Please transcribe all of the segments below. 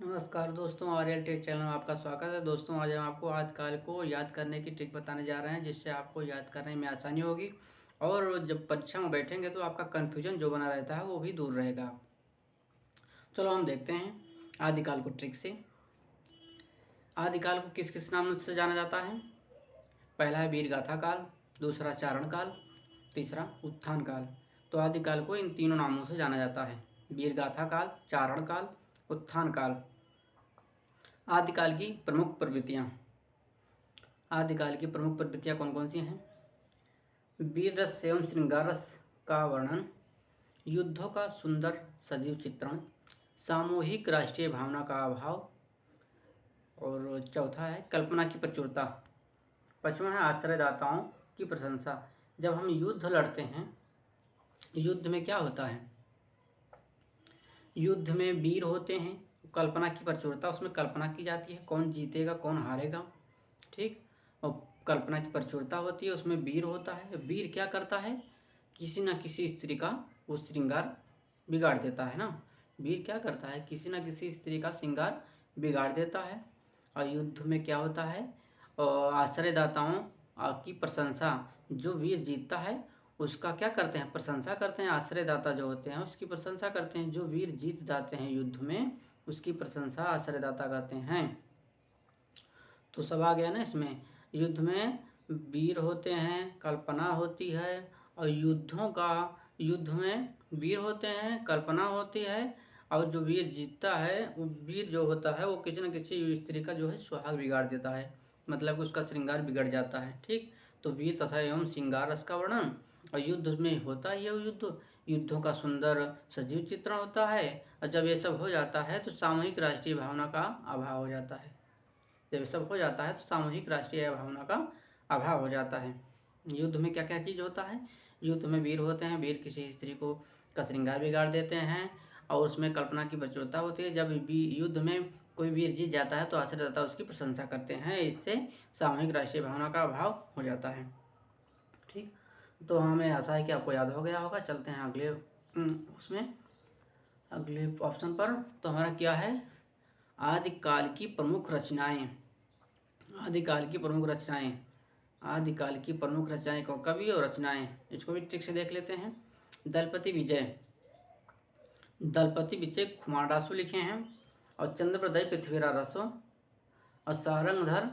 नमस्कार दोस्तों, आर्यल take channel में आपका स्वागत है। दोस्तों, आज हम आपको आदिकाल को याद करने की ट्रिक बताने जा रहे हैं, जिससे आपको याद करने में आसानी होगी और जब परीक्षा में बैठेंगे तो आपका कन्फ्यूजन जो बना रहता है वो भी दूर रहेगा। चलो हम देखते हैं आदिकाल को ट्रिक से। आदिकाल को किस किस नाम से जाना जाता है? पहला है वीरगाथा काल, दूसरा चारण काल, तीसरा उत्थान काल। तो आदिकाल को इन तीनों नामों से जाना जाता है: वीरगाथा काल, चारण काल, उत्थान काल। आदिकाल की प्रमुख प्रवृत्तियाँ। आदिकाल की प्रमुख प्रवृत्तियाँ कौन कौन सी हैं? वीर रस एवं श्रृंगार रस का वर्णन, युद्धों का सुंदर सजीव चित्रण, सामूहिक राष्ट्रीय भावना का अभाव, और चौथा है कल्पना की प्रचुरता। पांचवा है आश्रयदाताओं की प्रशंसा। जब हम युद्ध लड़ते हैं, युद्ध में क्या होता है? युद्ध में वीर होते हैं, कल्पना की प्रचुरता, उसमें कल्पना की जाती है कौन जीतेगा कौन हारेगा। ठीक। और कल्पना की प्रचुरता होती है, उसमें वीर होता है। वीर क्या करता है? किसी न किसी स्त्री का वो श्रृंगार बिगाड़ देता है ना। वीर क्या करता है? किसी न किसी स्त्री का श्रृंगार बिगाड़ देता है। और युद्ध में क्या होता है? आश्रयदाताओं की प्रशंसा। जो वीर जीतता है उसका क्या करते हैं? प्रशंसा करते हैं। आश्रयदाता जो होते हैं उसकी प्रशंसा करते हैं। जो वीर जीत जाते हैं युद्ध में उसकी प्रशंसा आश्रयदाता करते हैं। तो सब आ गया ना इसमें। युद्ध में वीर होते हैं, कल्पना होती है, और युद्ध में वीर होते हैं, कल्पना होती है, और जो वीर जीतता है वो वीर जो होता है वो किसी न किसी स्त्री का जो है सुहाग बिगाड़ देता है, मतलब उसका श्रृंगार बिगड़ जाता है। ठीक। तो वीर तथा एवं श्रृंगार रस का वर्णन, और युद्ध में होता ही है युद्धों का सुंदर सजीव चित्रण होता है। और जब ये सब हो जाता है तो सामूहिक राष्ट्रीय भावना का अभाव हो जाता है। जब सब हो जाता है तो सामूहिक राष्ट्रीय भावना का अभाव हो जाता है। युद्ध में क्या क्या चीज़ होता है? युद्ध में वीर होते हैं, वीर किसी स्त्री को का श्रृंगार बिगाड़ देते हैं, और उसमें कल्पना की प्रचुरता होती है। जब युद्ध में कोई वीर जीत जाता है तो आश्रयदाता उसकी प्रशंसा करते हैं, इससे सामूहिक राष्ट्रीय भावना का अभाव हो जाता है। ठीक। तो हमें आशा है कि आपको याद हो गया होगा। चलते हैं अगले अगले ऑप्शन पर। तो हमारा क्या है? आदिकाल की प्रमुख रचनाएं। आदिकाल की प्रमुख रचनाएं। आदिकाल की प्रमुख रचनाएं को कवि और रचनाएं, इसको भी ठीक से देख लेते हैं। दलपति विजय खुमारदासु लिखे हैं, और चंद्रप्रदय पृथ्वीराज रासो, और सारंगधर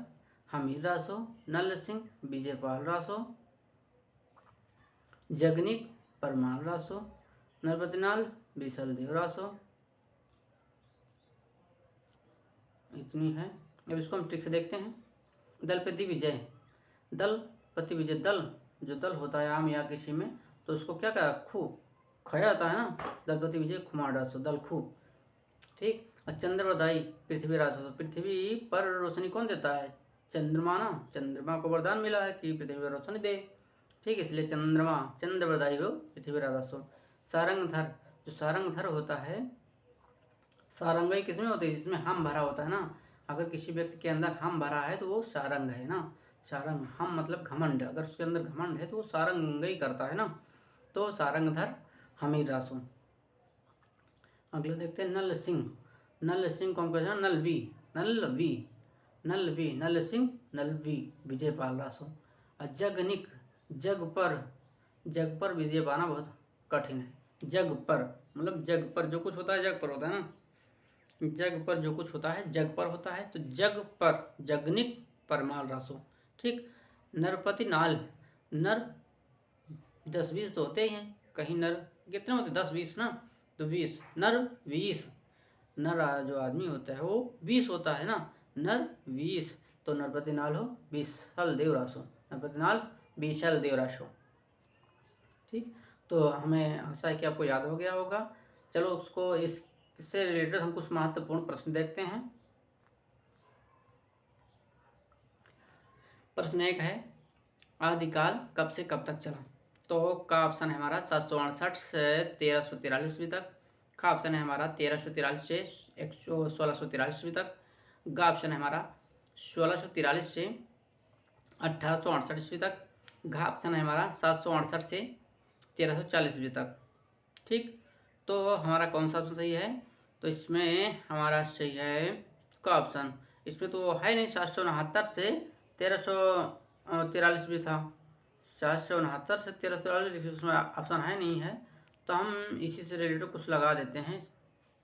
हमीर रासो, नल सिंह विजयपाल रासो, जगनिक परमार रासो, नरपतिनाल विशल देव रासो। इतनी है। अब इसको हम ठीक से देखते हैं। दलपति विजय, दल जो दल होता है आम या किसी में, तो उसको क्या कहा? खू खया आता है ना। दलपति विजय खुमारदासो, दल खू। ठीक। और चंद्रप्रदायी पृथ्वीराज, तो पृथ्वी पर रोशनी कौन देता है? चंद्रमा ना। चंद्रमा को वरदान मिला है कि पृथ्वी पर रोशनी दे। ठीक। इसलिए चंद्रप्रदायी हो पृथ्वीराज। सारंगधर, जो सारंगधर होता है, सारंगई किसमें होती है? जिसमें हम भरा होता है ना। अगर किसी व्यक्ति के अंदर हम भरा है तो वो सारंग है ना। सारंग, हम मतलब घमंड, अगर उसके अंदर घमंड है तो वो सारंगई करता है ना। तो सारंगधर हमीर रासो। अगले देखते हैं नल सिंह कौन कहते हैं? नल सिंह विजयपाल रासो। और जगनिक, जग पर विजय पाना बहुत कठिन है। जग पर मतलब जग पर जो कुछ होता है जग पर होता है ना। जग पर जो कुछ होता है जग पर होता है, तो जग पर जगनिक परमाल रासो। ठीक। नरपति नाल, नर 10-20 तो होते ही हैं। कहीं नर कितने होते? 10-20 ना। तो 20 नर 20, नर जो आदमी होता है वो 20 होता है ना। नर 20, तो नरपति नाल हो विशल देव रासो। नरपति नाल विशल देव रासो। ठीक। तो हमें आशा है कि आपको याद हो गया होगा। चलो उसको इससे रिलेटेड हम कुछ महत्वपूर्ण प्रश्न देखते हैं। प्रश्न 1 है, आदिकाल कब से कब तक चला? तो का ऑप्शन है हमारा 768 से 1343 ईस्वी तक। का ऑप्शन है हमारा 1343 से 1643 ईस्वी तक। गा ऑप्शन है हमारा 1643 से 1868 ईस्वी तक। घा ऑप्शन है हमारा 768 से 1340 ईस्वी तक। ठीक। तो हमारा कौन सा ऑप्शन सही है? तो इसमें हमारा सही है का ऑप्शन। इसमें तो है नहीं, 769 से 1343 भी था, 769 से 1343 उसमें ऑप्शन है नहीं है, तो हम इसी से रिलेटेड कुछ लगा देते हैं।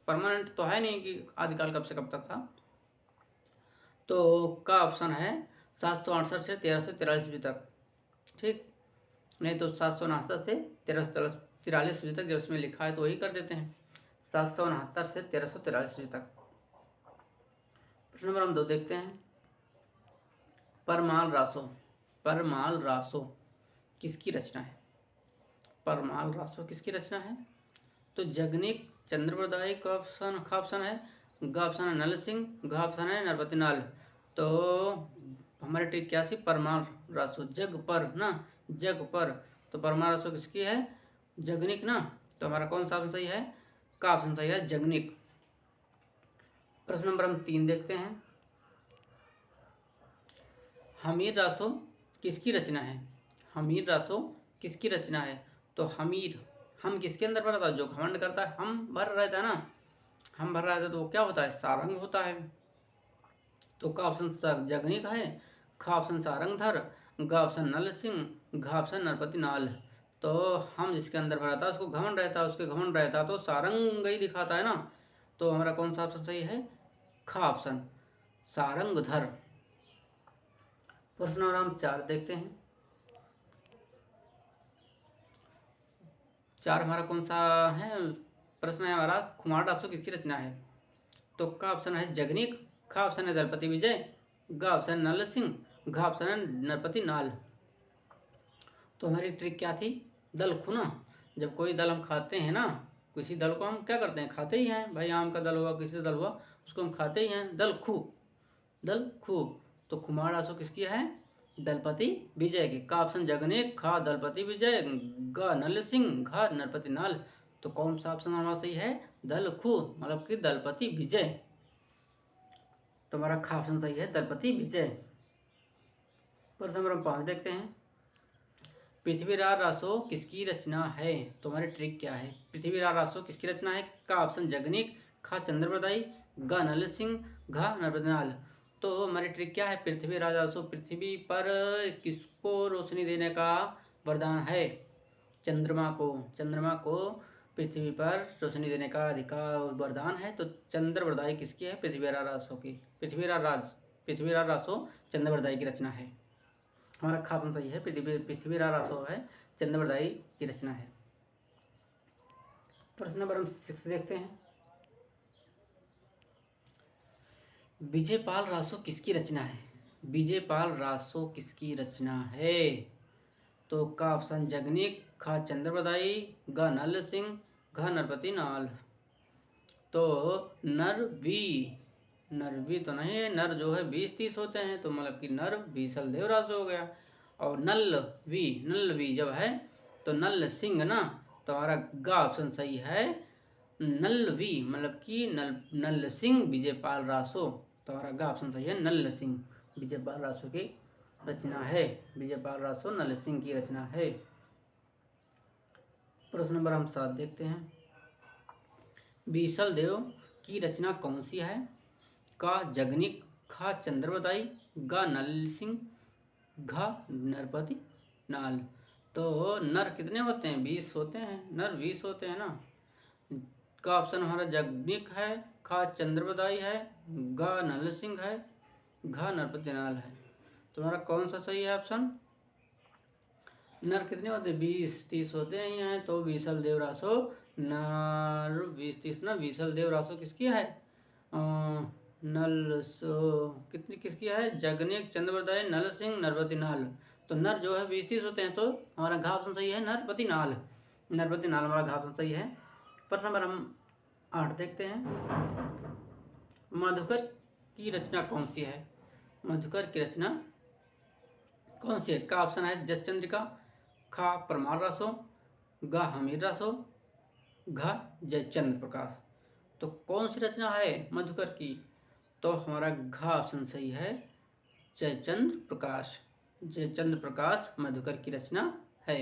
परमानेंट तो है नहीं कि आदिकाल कब से कब तक था, तो का ऑप्शन है 768 से 1343 ईस्वी तक। ठीक, नहीं तो 769 से 1343 ईस्वी तक जब इसमें लिखा है तो वही कर देते हैं, 769 से 1343 ईस्वी तक। प्रश्न नंबर हम 2 देखते हैं। परमाल रासो, परमाल रासो किसकी रचना है? परमाल रासो किसकी रचना है? तो जगनिक चंद्रप्रदायी का ऑप्शन है, ग ऑप्शन है नल सिंह, घ ऑप्शन है नरपति नाल। तो हमारी ट्रिक क्या थी? परमाल रासो, जग पर ना, जग पर, तो परमाल रासो किसकी है? जगनिक ना, तो हमारा कौन सा ऑप्शन सही है? का ऑप्शन सही है, जगनिक। प्रश्न नंबर हम 3 देखते हैं। हमीर रासो किसकी रचना है? हमीर रासो किसकी रचना है? तो हमीर, हम किसके अंदर भरा था? जो घमंड करता है, हम भर रहा था ना, हम भर रहा था, तो वो क्या होता है? सारंग होता है। तो का ऑप्शन जगनिक है, खा ऑप्शन सारंगधर, ग ऑप्शन नल सिंह, घ ऑप्शन नरपति नाल। तो हम जिसके अंदर भरा था उसको घमंड रहता है, उसके घमंड रहता तो सारंग ही दिखाता है ना, तो हमारा कौन सा ऑप्शन सही है? खा ऑप्शन सारंगधर। प्रश्न नंबर हम 4 देखते हैं। 4 हमारा कौन सा है? प्रश्न है हमारा, खुमार रासो किसकी रचना है? तो का ऑप्शन है जगनिक, खा ऑप्शन है दलपति विजय, ग ऑप्शन नल सिंह, घ ऑप्शन है नरपति नाल। तो हमारी ट्रिक क्या थी? दल खुना, जब कोई दल हम खाते हैं ना, किसी दल को हम क्या करते हैं? खाते ही हैं भाई, आम का दल हुआ, किसी दल हुआ, उसको हम खाते ही हैं। दल खू, दल खू, तो खुमार रासो किसकी है? दलपति विजय की। का ऑप्शन जगनिक, खा दलपति विजय, ग नल सिंह, घ नरपति नाल। तो कौन सा ऑप्शन हमारा सही है? दल खू, मतलब कि दलपति विजय। तो हमारा खा ऑप्शन सही है, दलपति विजय। प्रश्न नंबर 5 देखते हैं। पृथ्वीराज रासो किसकी रचना है? तो हमारी ट्रिक क्या है? पृथ्वीराज रासो किसकी रचना है? का ऑप्शन जगनिक, खा चंद्रप्रदायी, ग नल सिंह, घ नरपति नाल। तो हमारी ट्रिक क्या है? पृथ्वीराज रासो पृथ्वी पर किसको रोशनी देने का वरदान है? चंद्रमा को, चंद्रमा को पृथ्वी पर रोशनी देने का अधिकार वरदान है। तो चंद्रप्रदायी किसकी है? पृथ्वीराज रासो की। पृथ्वीराज रासो चंद्रप्रदायी की रचना है। हमारा खापन सही है, पृथ्वीराज रासो है, चंद्रप्रदायी की रचना है। प्रश्न नंबर हम 6 देखते हैं। विजयपाल रासो किसकी रचना है? विजयपाल रासो किसकी रचना है? तो का ऑप्शन जगनिक, खा चंद्रप्रदायी, ग नल सिंह, घ नरपति नाल। तो नर तो नहीं है, नर जो है 20-30 होते हैं, तो मतलब कि नर बीसल देव रासो हो गया। और नल वी जब है तो नल सिंह ना, तो हमारा ग ऑप्शन सही है, नल वी, मतलब कि नल सिंह विजयपाल रासो। तो हमारा ग ऑप्शन सही है, नल सिंह विजयपाल रासो की रचना है। विजयपाल रासो नल सिंह की रचना है। प्रश्न नंबर हम 7 देखते हैं। बीसल देव की रचना कौन सी है? का जगनिक, खा चंद्रप्रदायी, ग नल सिंह, घ नरपति नाल। तो नर कितने होते हैं? 20 होते हैं, नर 20 होते हैं ना। का ऑप्शन हमारा जगनिक है, खा चंद्रप्रदायी है, ग नल सिंह है, घ नरपति नाल है। तो हमारा कौन सा सही है ऑप्शन? नर कितने होते हैं? 20-30 होते हैं यहाँ, तो बीसल देव रासो नर 20-30 ना, बीसल देव रासो किसकी है? नल सो कितनी किसकी है? जगनिक, चंद्रप्रदायी, नल सिंह, नरपति नाल। तो नर जो है 20-30 होते हैं, तो हमारा घ ऑप्शन सही है, नरपति नाल। नरपति नाल हमारा घ ऑप्शन सही है। प्रश्न नंबर हम 8 देखते हैं। मधुकर की रचना कौन सी है? मधुकर की रचना कौन सी है? का ऑप्शन है जसचंद्रिका, खा परमार रासो, ग हमीर रासो, घ जयचंद्र प्रकाश। तो कौन सी रचना है मधुकर की? तो हमारा घ ऑप्शन सही है, जयचंद्र प्रकाश। जयचंद्र प्रकाश मधुकर की रचना है।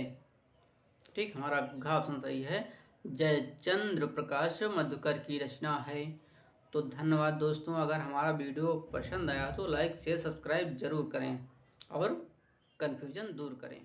ठीक, हमारा घ ऑप्शन सही है, जयचंद्र प्रकाश मधुकर की रचना है। तो धन्यवाद दोस्तों। अगर हमारा वीडियो पसंद आया तो लाइक शेयर सब्सक्राइब जरूर करें और कन्फ्यूजन दूर करें।